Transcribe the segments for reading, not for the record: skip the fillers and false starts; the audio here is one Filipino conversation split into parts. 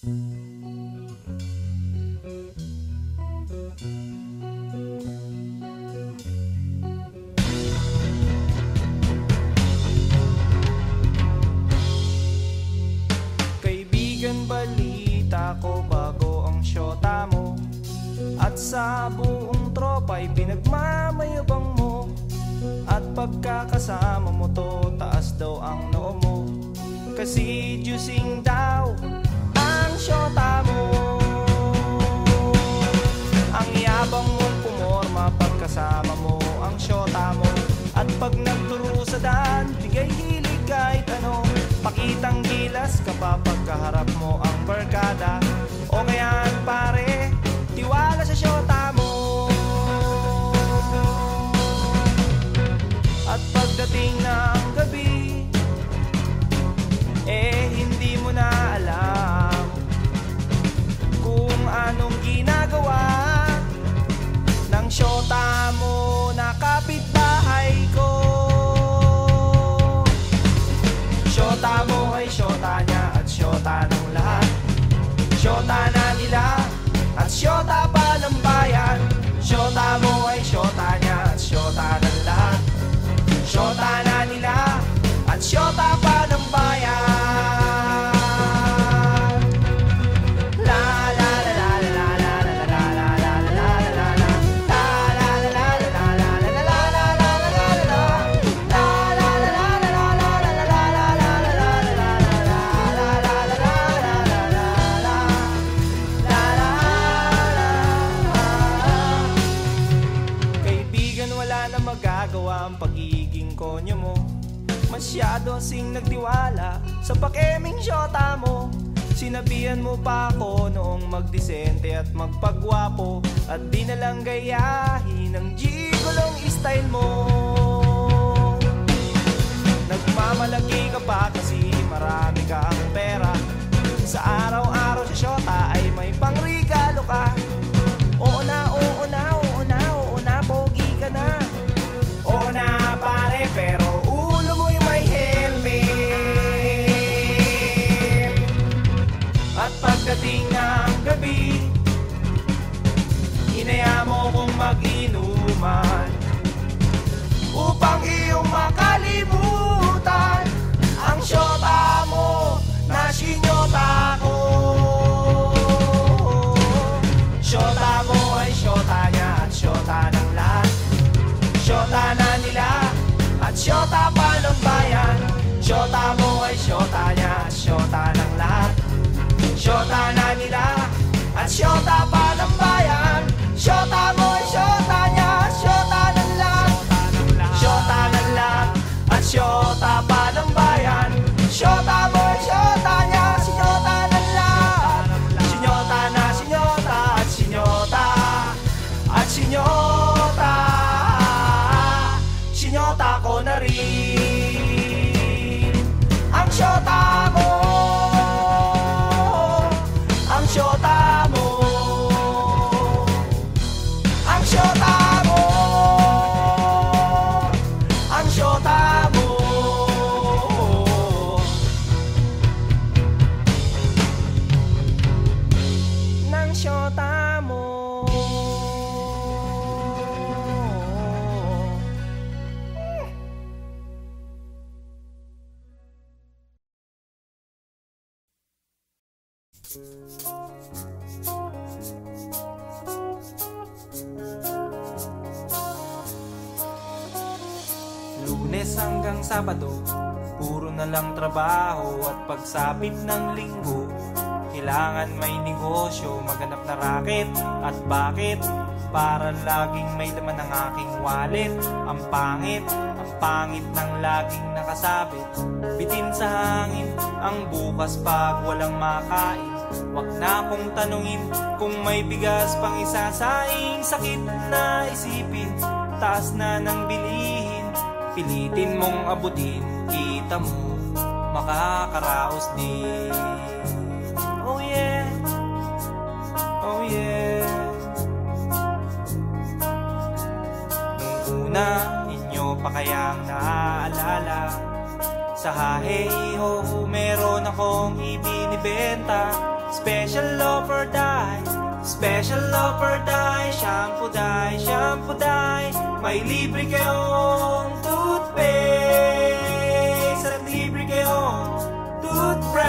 Kaibigan, balita ko bago ang syota mo, at sa buong tropa'y pinagmamayabang mo. At pagkakasama mo to, taas daw ang noo mo, kasi juicing daw ang syota mo. Ang yabang mong pumorma pagkasama mo ang syota mo. At pag nagturusadan, bigay hilig kahit ano. Pakitang gilas kapag kaharap mo ang barkada. O kayaan pare, tiwala sa syota mo. At pagdating ng gabi, hindi mo na alam kung anong ginagawa ng syota mo na kapitbahay ko. Syota mo ay syota niya at syota ng lahat. Syota na nila at syota pa ng bayan. Syota mo ay syota niya at syota ng lahat. Syota na nila at syota pa ng bayan. Ang pagiging konyo mo, masyado sing nagtiwala sa pakeming syota mo. Sinabihan mo pa ako noong magdisente at magpagwapo, at di na lang gayahin ang gigolong style mo. Nagmamalaki ka pa kasi marami kang pera. Sa araw-araw sa syota ay may pangregalo ka. Oo na, oo na, oo na, oo na, pogi ka na. Oo na pare, pero ulo mo'y may helmet. At pagdating ng gabi, hinaya mo kong mag-inuman upang iyong makalimutan ang syota mo na sinyota ko. Syota mo ay syota niya at syota ng lahat. Syota na nila at syota pa ng bayan. Syota mo ay syota niya at syota ng lahat. Syota na nila at syota pa ng bayan. Syota mo ay syota niya at syota ng lahat. Syota ng lahat at syota pa ng bayan. Syota mo ay syota niya, sinyota ng lahat. Sinyota na sinyota at sinyota at sinyota. Sinyota ko na rin ang syota mo. Ang syota mo. Ang syota mo. Ang syota mo. Nang syota mo. Lunes hanggang Sabado, puro na lang trabaho. At pagsapit ng Linggo, kailangan may negosyo, maghanap na raket. At bakit? Para laging may laman ng aking wallet. Ang pangit ng laging nakasabit. Bitin sa hangin ang bukas pag walang makain. Wag na kong tanungin kung may bigas pang isasaing. Sakit na isipin, taas na ng bilihin. Pilitin mong abutin, kita mo makakaraos din. Oh yeah, oh yeah. Nung una, inyo pa kayang naaalala, sa hahe ho meron akong ibinibenta. love or die. Special love or die. Shampoo die, shampoo die. May libre kayong toothpaste at libre kayong toothbrush.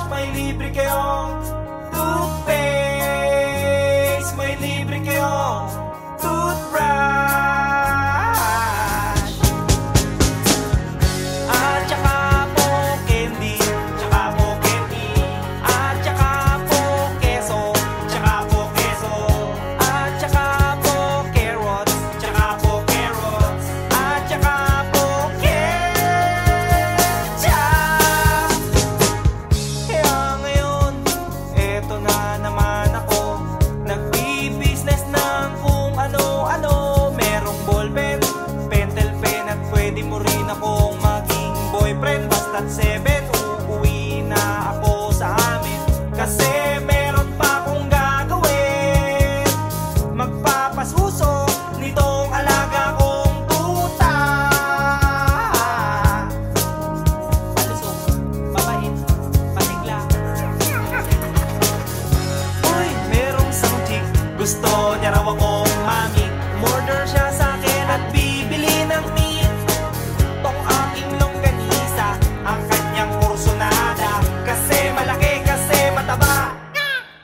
May libre kayong toothpaste. May libre kayong toothbrush. At saka po candy, tsaka po candy. At saka po keso, tsaka po keso. At saka po carrots, tsaka po carrots. At saka po ketchup. Kaya ngayon, eto na naman ako. Nagbi-business ng kung ano-ano. Merong ballpen, pentel pen, at pwede mo rin akong maging boyfriend. Basta't 7, uuwi na ako sa amin. Kasi meron pa akong gagawin. Magpapasuso nitong alaga kong tuta. Palusok, babait, patigla. Uy, merong isang chick, gusto niya raw akong mami. Murder siya sa akin at bibili ng meat. Tong aking longganisa, ang kanyang kursonada. Kasi malaki, kasi mataba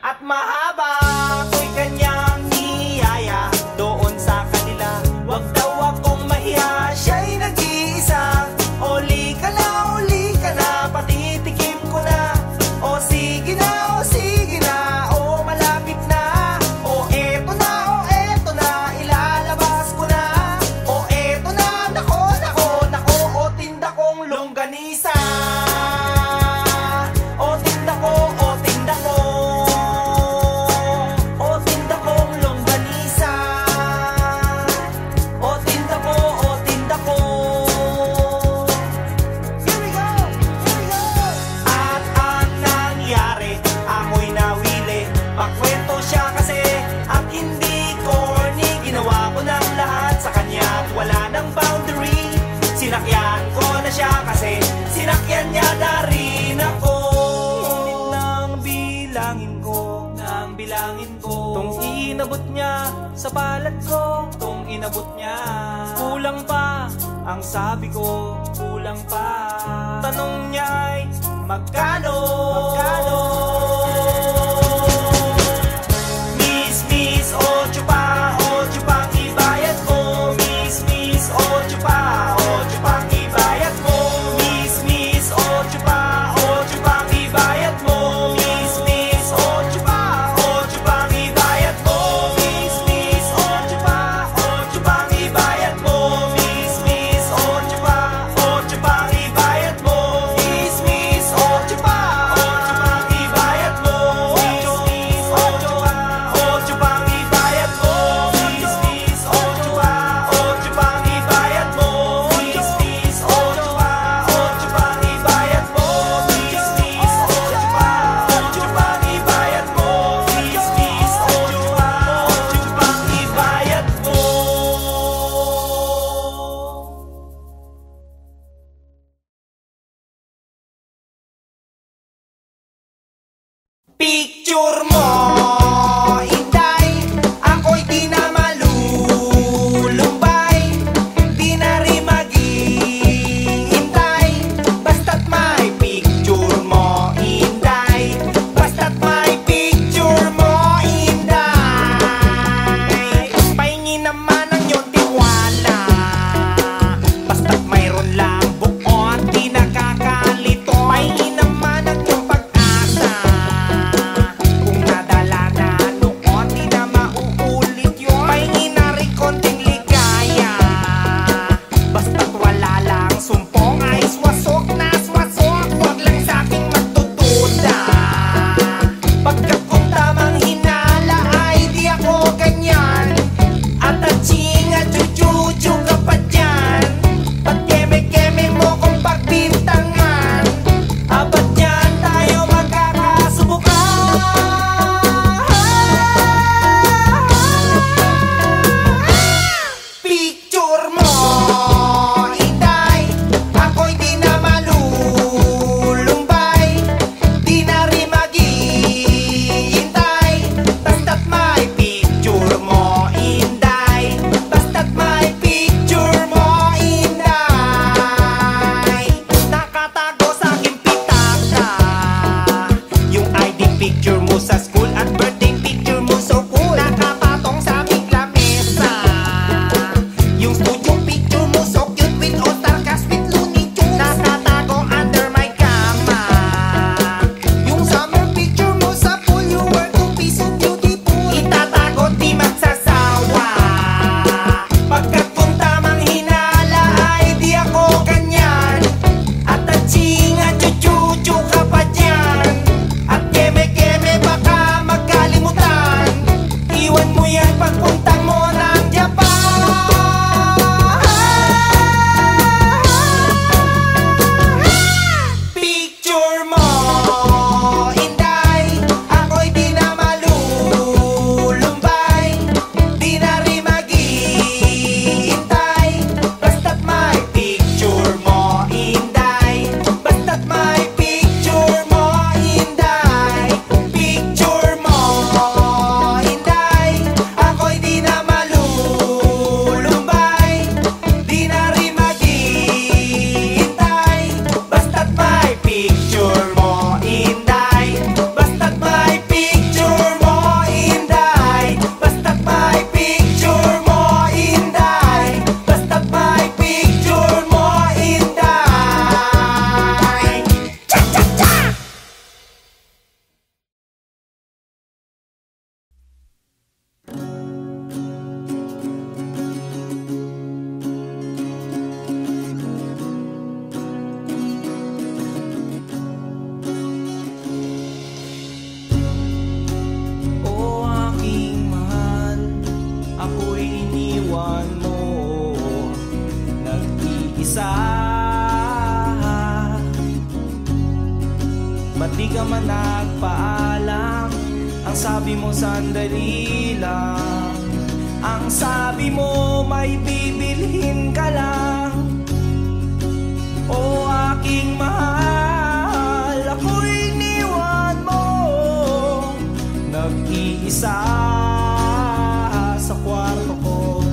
at mahaba. Ako'y kanyang niyaya doon sa kanila. Wag daw akong mahiya, siya'y nag-iisa. Uli ka na, patitikim ko na. O sige na, o sige na, o malapit na. O eto na, ilalabas ko na. O eto na, nako, o tinda kong longganisa. O tinda ko, o tinda ko. O tinda kong longganisa. O tinda ko, o tinda ko. Here we go, here we go. At ang nangyari, ako'y nawili. Pakwento siya kasi at hindi corny. Ginawa ko ng lahat sa kanya at wala ng boundary. Sinakyan ko na siya kasi sinakyan niya na rin ako. Ngunit nang bilangin ko, tong inabot niya sa palad ko, tong inabot niya. Kulang pa, ang sabi ko, kulang pa. Tanong niya ay, magkano? Miss, 8 pa, 8 pang ibayad mo. Miss, 8 pa, 8 pang ibayad mo. Miss, 8 pa, 8 pang ibayad mo. Miss, 8 pa, 8 pang ibayad mo. Miss, 8 pa, 8 pang ibayad mo. Miss, 8 pa, 8 pang ibayad mo. Miss, 8 pa, 8 pang ibayad mo. Miss, 8 pa, 8 pang ibayad mo. Miss, 8 pa, 8 pang ibayad mo. Miss, 8 pa, 8 pang ibayad mo. Miss, 8 pa, 8 pang ibayad mo. Miss, 8 pa, 8 pang ibayad mo. Picture mo, Inday, ako'y di na malulumbay. Di na rin maghihintay. Basta't may picture mo, Inday. Basta't may picture mo, Inday. Pahingin naman ang iyong tiwala. Basta't mayroon lang buo at di nakakalito. Pahingin naman ang iyong pag-asa. Kung nadala ba't di ka man nagpaalam? Ang sabi mo sandali lang, ang sabi mo may bibilhin ka lang. O aking mahal, ako'y iniwan mo, nag-iisa sa kwarto ko.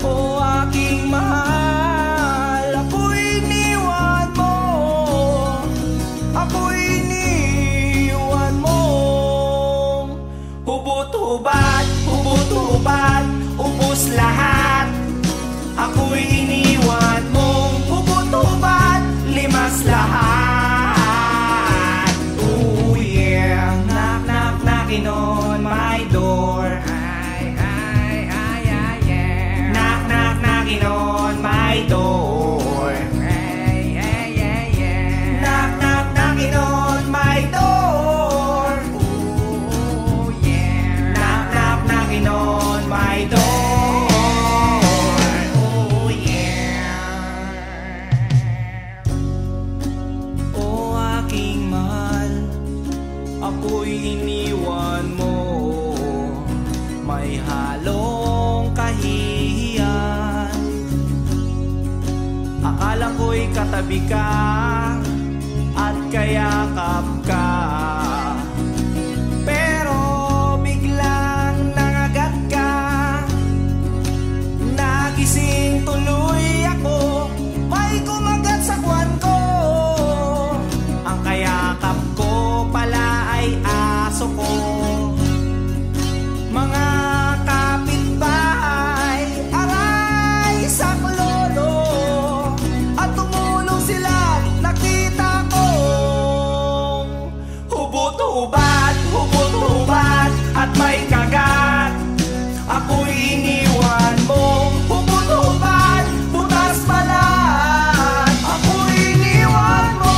O aking mahal, ako'y iniwan mo, ako'y iniwan mo. Hubot-hubad, hubot-hubad, ubos lahat, ako'y iniwan mong hubot-hubad, limas lahat. Oh yeah, knock knock knocking on my door. Ay, ay, ay, ay, yeah. Knock knock knocking on my door. Hey, hey, yeah, yeah. Knock knock knocking on my door. Oh yeah, knock knock knocking on my door. Ako'y iniwan mo, may halong kahihiyan. Akala ko'y katabi ka at kayakap ka, pero biglang nangagat ka. Nagising tuloy ako, may kumagat sa kwan ko. Ang kayakap ko pala ay aso ko. Mga kapitbahay, aray saklolo, at tumulong sila, nakita ko. Hubot-hubad, hubot-hubad, at may kagat, ako'y iniwan mo. Hubot-hubad, butas balat, ako'y iniwan mo.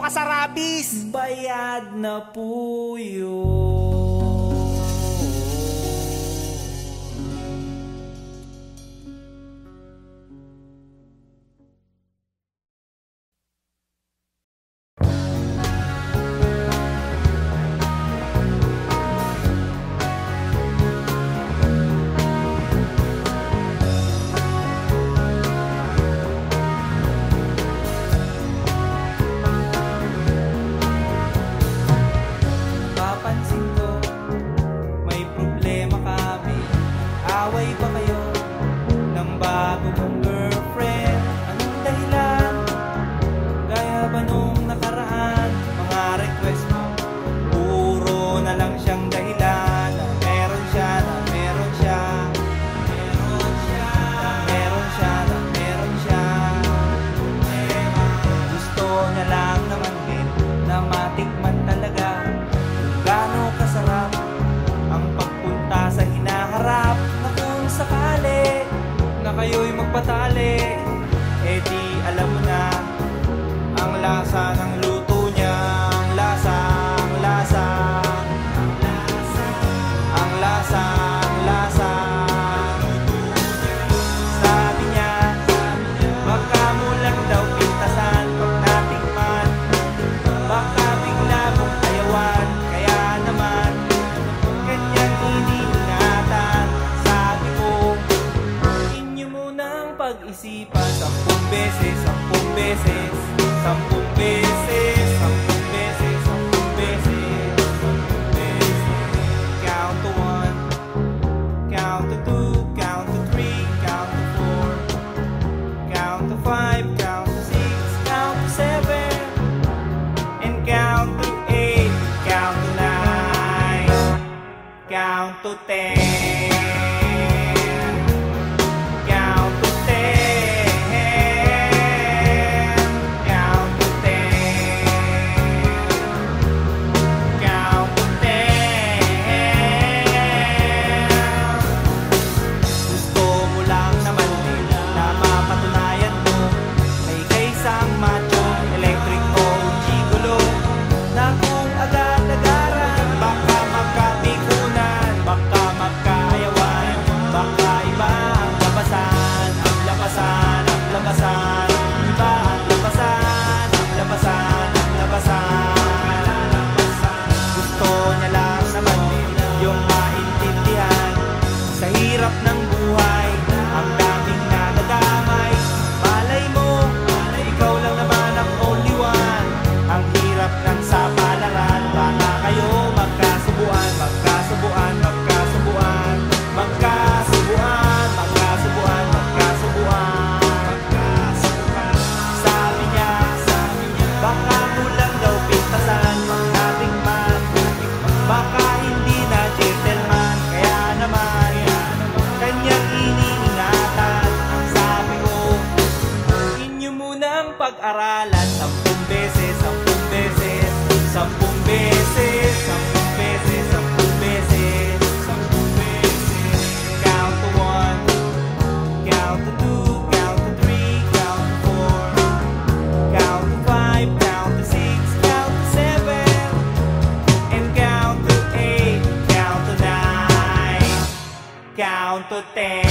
Sa rabies, bayad na po yun. Kayo'y magpatali, eh di alam mo na ang lasa ng luto niya. Ang lasa, ang lasa, ang lasa, ang lasa, ang lasa. Sabi niya, baka mo lang daw pintasan pag natikman, baka bigla mong ayawan. Kaya naman ganyan iniingatan. Sabi ko, pag-isipan 10 beses, 10 beses, 10 beses, 10 beses, 10 beses, 10 beses. Count to 1, count to 2, count to 3, count to 4, count to 5, count to 6, count to 7, and count to 8, count to 9, count to 10. Count pag-aralan. 10 beses, 10 beses, 10 beses, 10 beses, 10 beses, 10 beses. Count to 1, count to 2, count to 3, count to 4, count to 5, count to 6, count to 7, and count to 8, count to 9, count to 10.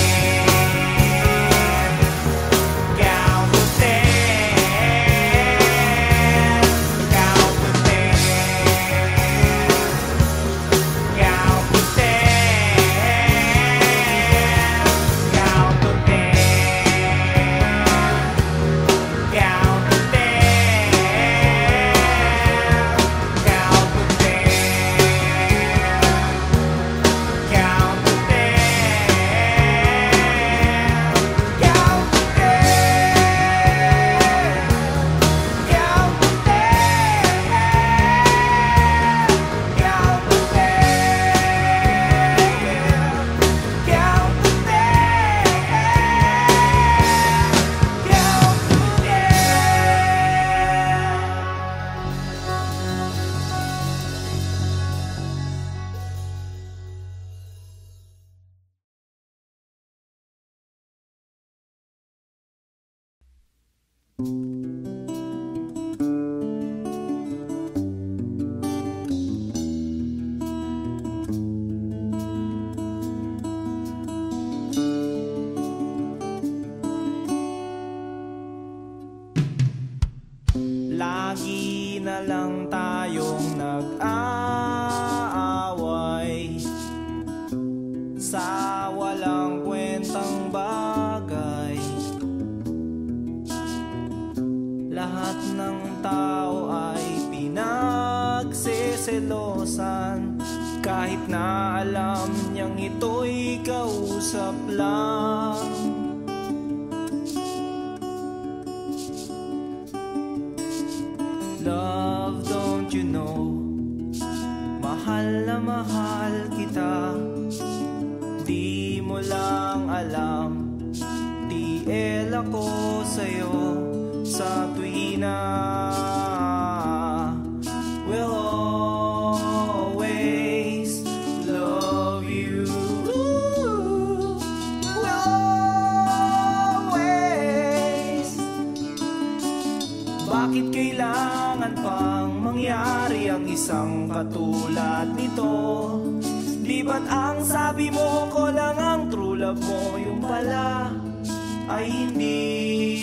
Lagi na lang tayong nag-aaway sa walang kwentang bagay. Lahat ng tao ay pinagseselosan, kahit na alam niyang ito'y kausap lang. Love, don't you know, mahal na mahal kita. Di mo lang alam, TL ako sa'yo sa tuwina. We'll always love you. We'll always. Bakit kailangan pang mangyari ang isang katulad nito? Di ba't ang sabi mo ko lang ang true love mo, yung pala ay hindi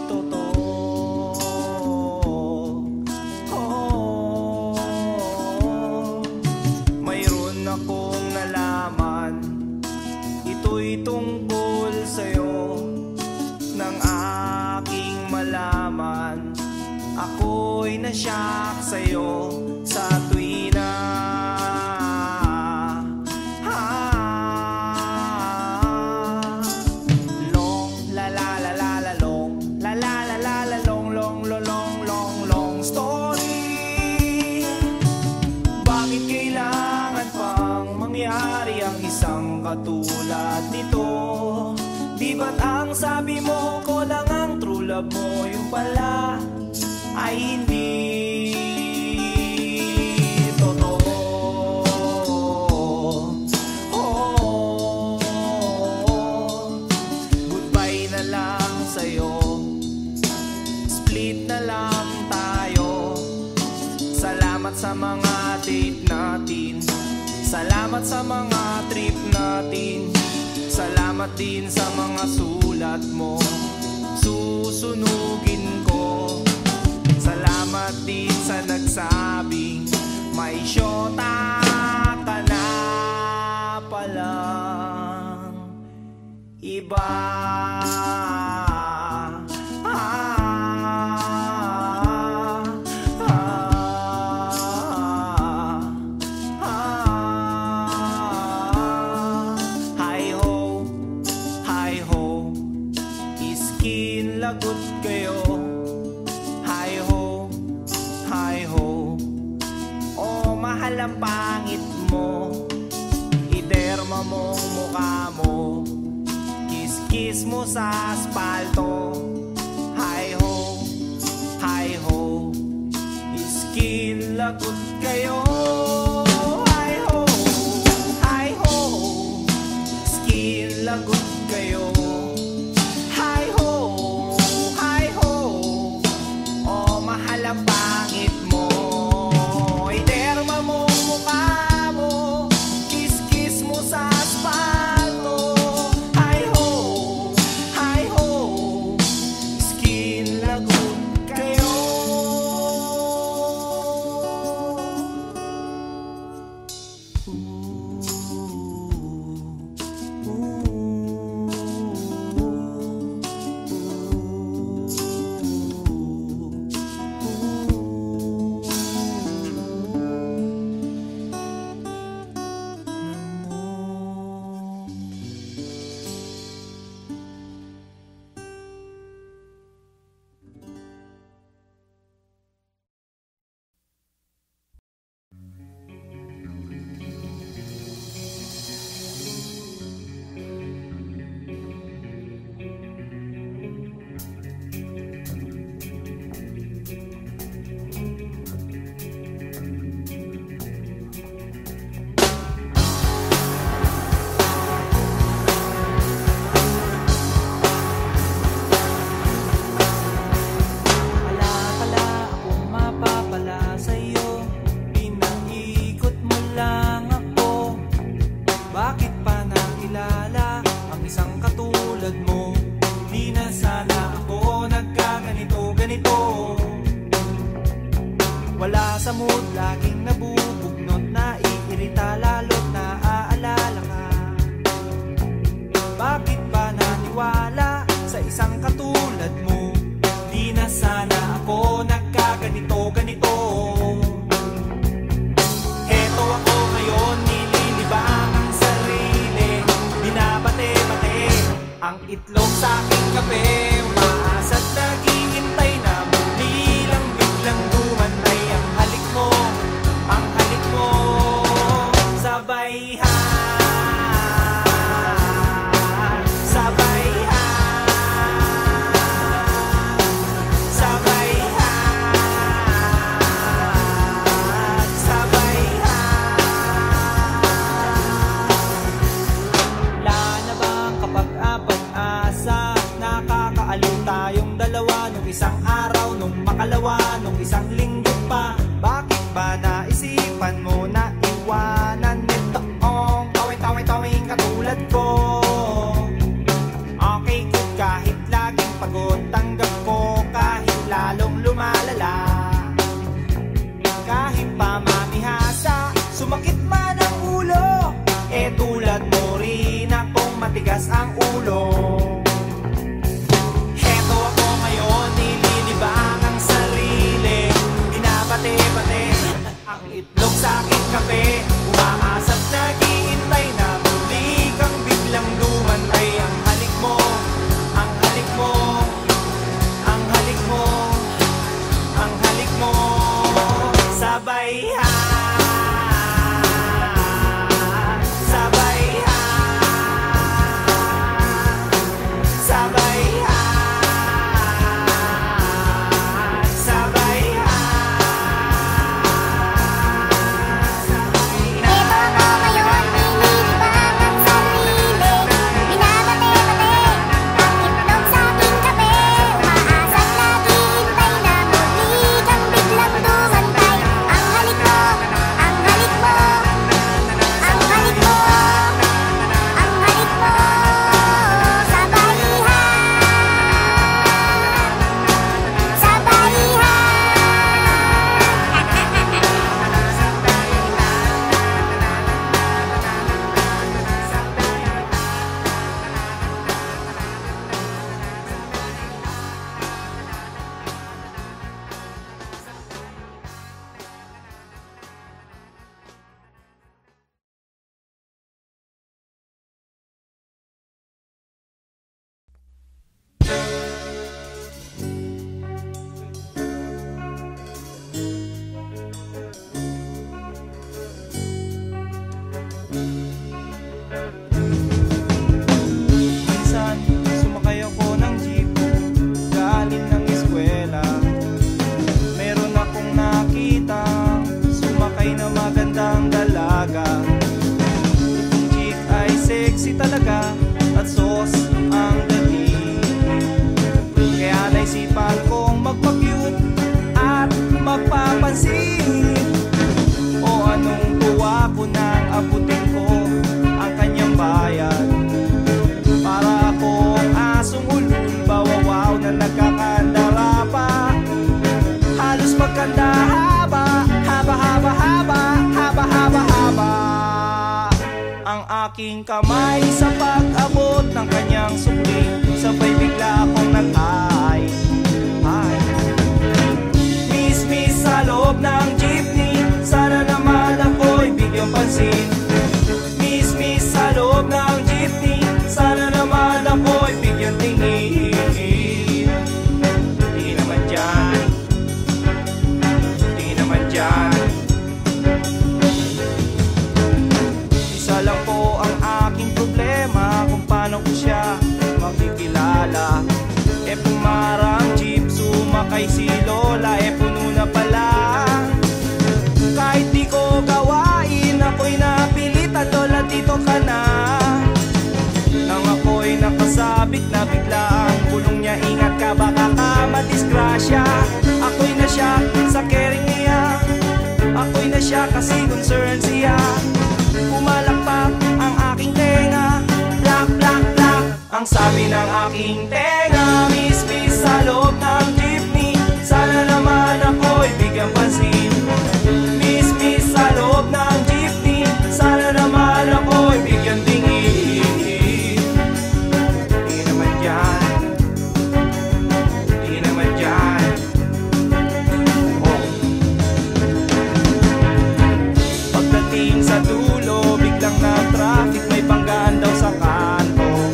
totoo. Mayroon akong nalaman, ito'y tungkol sa'yo. Nang aking malaman, ako'y nasyak sa'yo sa tuwina. Katulad nito, di ba't ang sabi mo ko lang ang true love mo, yung pala ay hindi totoo. Goodbye na lang sa'yo, split na lang tayo. Salamat sa mga date natin, salamat sa mga trip natin, salamat din sa mga sulat mo, susunugin ko. Salamat din sa nagsabing may syota ka na palang iba. Lagot kayo, hi ho, hi ho. Oh, mahal ang pangit mo, iderma mong mukha mo, kiss-kiss mo sa aspalto, Skin lagot kayo. Hi ho, hi ho. Skin lagot kayo. Hi ho, hi ho. Oh, mahal ang pangit mo. Iderma mo mukha mo. Kiss-kiss mo sa asfalto. Hi ho, hi ho. Skin lagot kayo. Wala sa mood, laging nabubugnot, naiirita, lalo't naaalala ka. Bakit ba naniwala sa isang katulad mo? Di na sana ako nagkaganito-ganito. Heto ako ngayon, nililibang ang sarili. Binabate-bate ang itlog sa aking kape. Umaasa't naghihintay na muli lang biglang dumantay. Ang halik mo, sabay ha, sabay ha, sabay ha, sabay ha. Wala na bang kapag-apag-asa? Nakakaaliw tayong dalawa nung isang araw, nung makalawa, nung isang linggo pa. Bakit ba naisipan mo na iwanan nitoong tawing katulad ko? Okay good kahit laging pagod, tanggap ko kahit lalong lumalala. Kahit pa mamihasa, sumakit man ang ulo, eh tulad mo rin akong matigas ang ulo. Heto ako ngayon, nililibang ang sarili. Binabate-bate ang itlog sa aking kape. Umaasa't naghihintay na muli kang biglang dumantay. Ang halik mo, ang halik mo, ang halik mo, ang halik mo, sabay ha, sabay ha, sabay ha, sabay ha, sabay ha. aking kamay sa pag-abot ng kanyang sukli. Sabay bigla akong nag-ay. Miss sa loob ng jeepney, sana naman ako'y bigyang pansin. Miss sa loob ng jeepney, sana naman ako'y bigyang tingin. Di naman dyan, di naman dyan. Isa lang po ang aking problema, kung paano ko siya makikilala. Pumarang jeep, sumakay si Lola, puno na pala. Kahit di ko gawain, ako'y napilitan, Lola dito ka na. Nang ako'y nakasabit na bigla ang bulong niya, ingat ka baka ka madisgrasya. Ako'y na siya sa caring niya, ako'y na siya kasi concern siya. Pumalakpak ang aking tenga, plak plak plak ang sabi ng aking tenga. Miss sa loob ng jeepney, sana naman ako'y bigyang pansin. Miss sa loob ng jeepney, sana naman ako'y bigyang tingin. Di naman dyan, di naman dyan. Oh. Pagdating sa dulo, biglang na traffic, may banggaan daw sa kanto.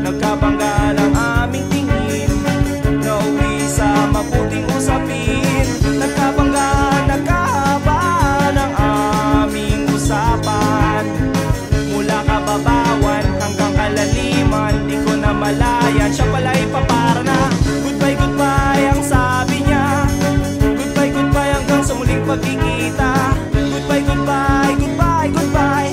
Nagkabangga lang aming tingin, nauwi sa mabuting usapin. Nagkabangga, nagkahaba ng aming usapan. Mula kababawan hanggang kalaliman, di ko na malayan, siya pala'y papara na. Goodbye, goodbye ang sabi niya, goodbye, goodbye hanggang sa muling pagkikita. Goodbye, goodbye, goodbye, goodbye,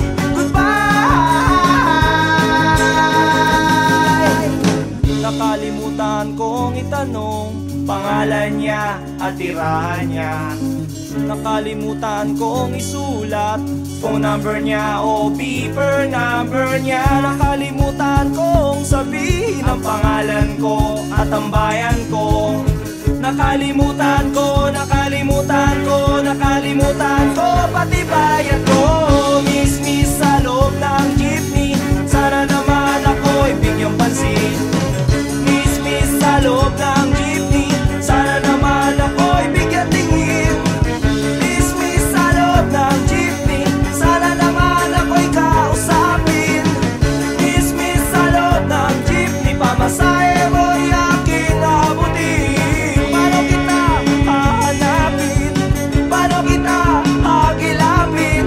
nakalimutan kong itanong pangalan niya at tirahan niya. Nakalimutan kong isulat phone number niya o beeper number niya. Nakalimutan kong sabihin ang pangalan ko at ang bayan ko. Nakalimutan ko, nakalimutan ko, nakalimutan ko pati bayan ko. Miss sa loob ng jeepney, sana naman ako'y bigyang pansin. Sa loob ng jeepney, sana naman ako'y bigyan tingin. Miss sa loob ng jeepney, sana naman ako'y kausapin. Miss sa loob ng jeepney, pamasahe mo'y aking abutin. Paano kita hahanapin? Paano kita hagilapin?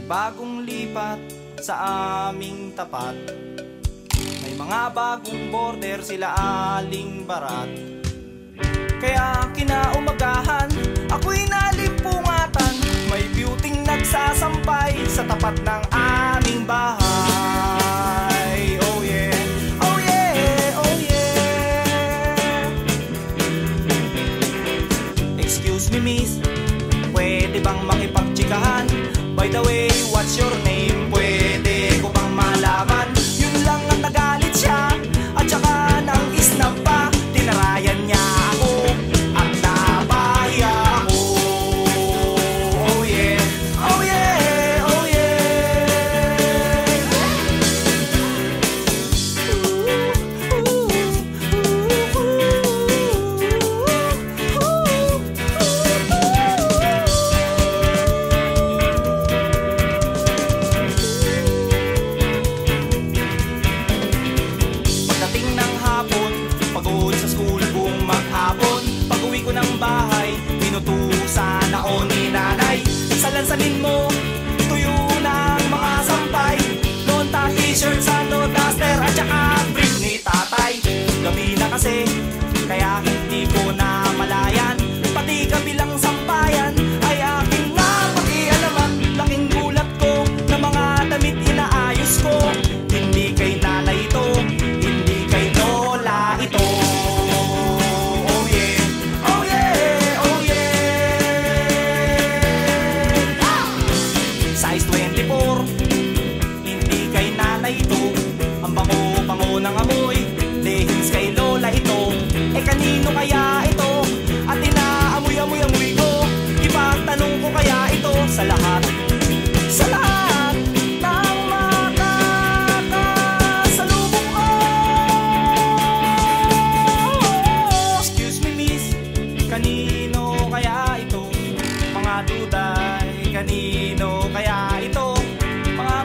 bagong lipat sa aming tapat. May mga bagong border sila Aling Barat. Kaya kinaumagahan, ako'y nalimpungatan. May beauty'ng nagsasampay sa tapat ng aming bahay. Oh yeah, oh yeah, oh yeah. Excuse me miss, pwede bang makipagtsikahan? By the way, what's your name? Pwede ko bang malaman? Yun lang ang nagalit siya, at saka nang isnap pa. Tinarayan niya ako at napahiya ako. Oh yeah, oh yeah, oh yeah. Pagdating ng hapon, pagod sa school buong maghapon. Pag-uwi ko ng bahay, pinutusan ako ni nanay. Salansanin mo, tuyo ng mga sampay. Nonta, t-shirt, sando, duster, at saka brief ni tatay. Gabi na kasi, kaya hindi ko na malayan. Pati kabilang sampayan ay aking napakialaman. Laking gulat ko na mga damit inaayos ko. Hindi kay nanay ito, hindi kay lola ito. Oh yeah, oh yeah, oh yeah. Size 24, hindi kay nanay ito. Ang bango-bango ng amoy, leggings kay lola ito. Eh kanino kaya ito? At inaamoy-amoy-amoy ko. Ipagtanong ko kaya ito sa lahat ng makakasalubong ko. Excuse me miss, kanino kaya ito? Mga duday, kanino kaya ito? Mga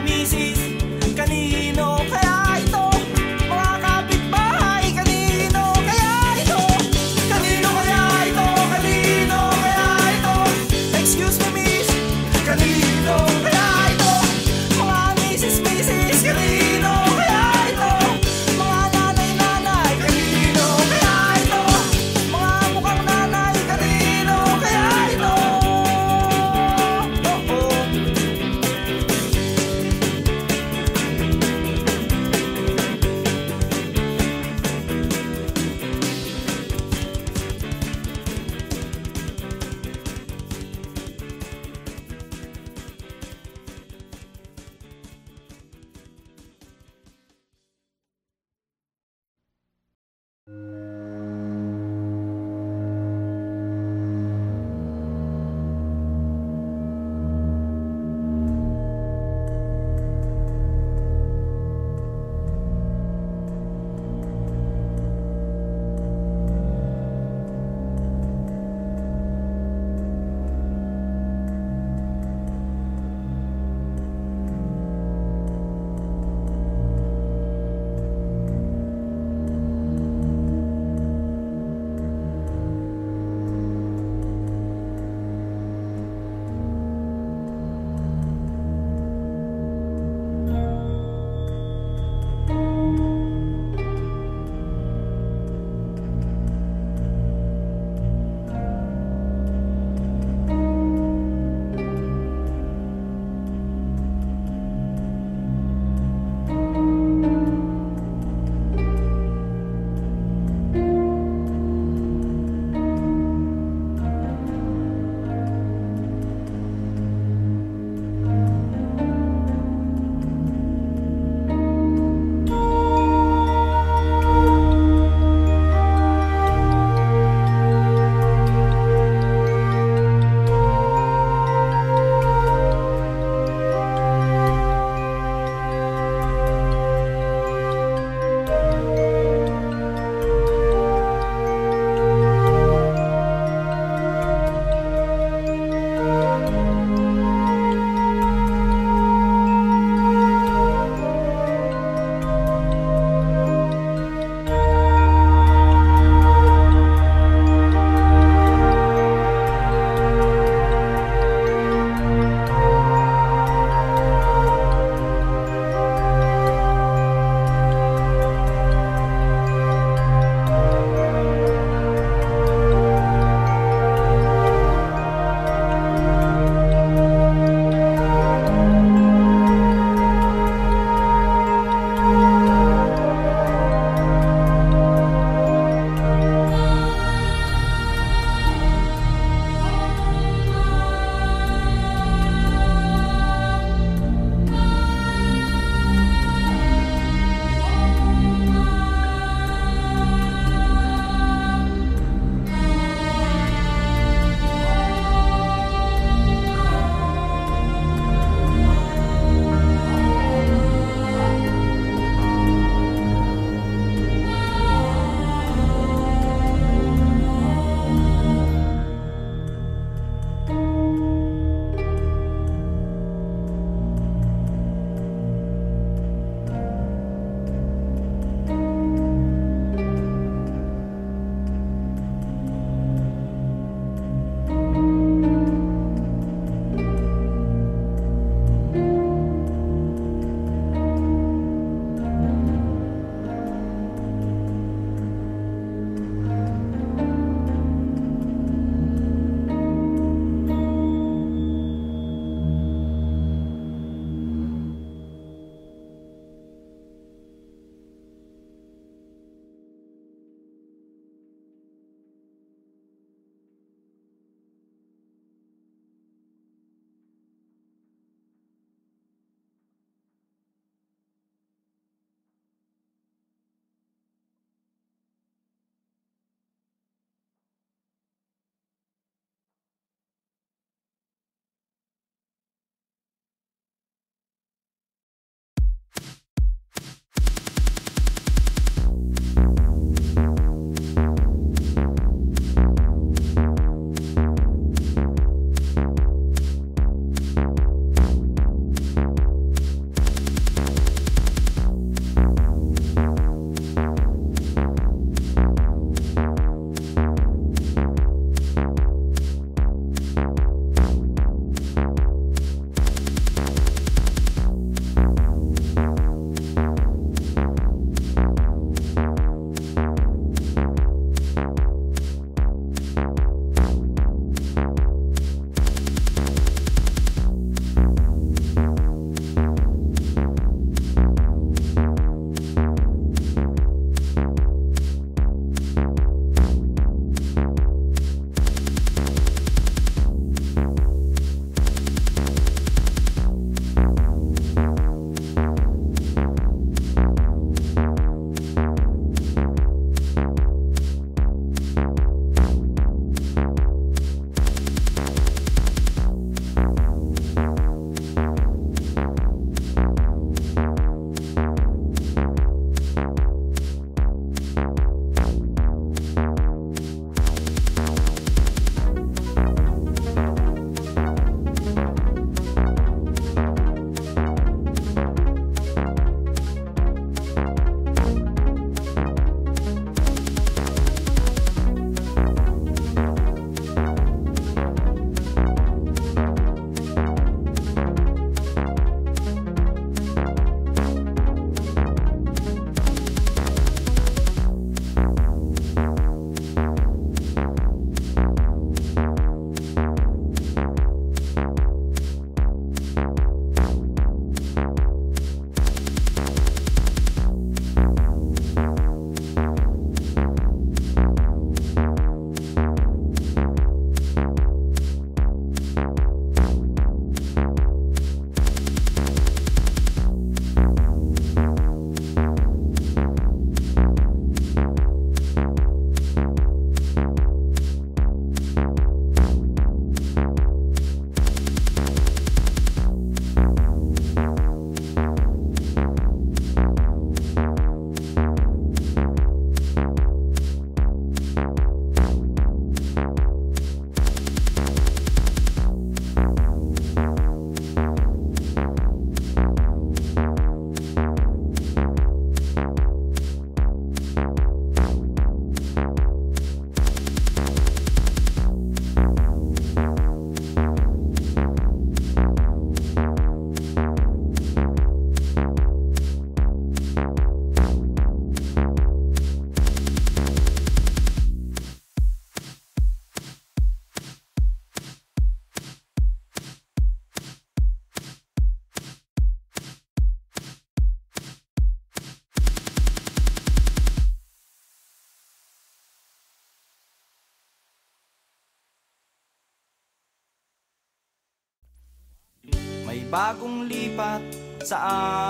May bagong lipat sa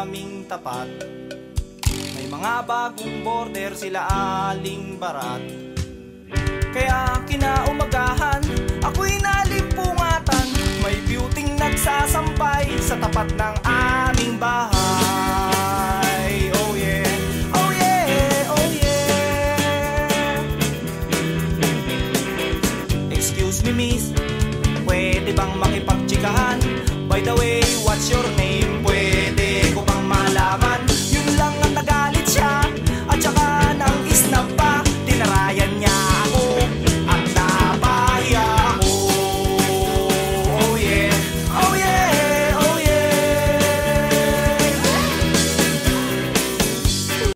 aming tapat, may mga bagong border sila Aling Barat. Kaya kinaumagahan, ako'y nalimpungatan, may beauty'ng nagsasampay sa tapat ng aming bahay. Oh yeah, oh yeah, oh yeah. Excuse me miss, pwede bang makipagtsikahan? By the way, what's your name?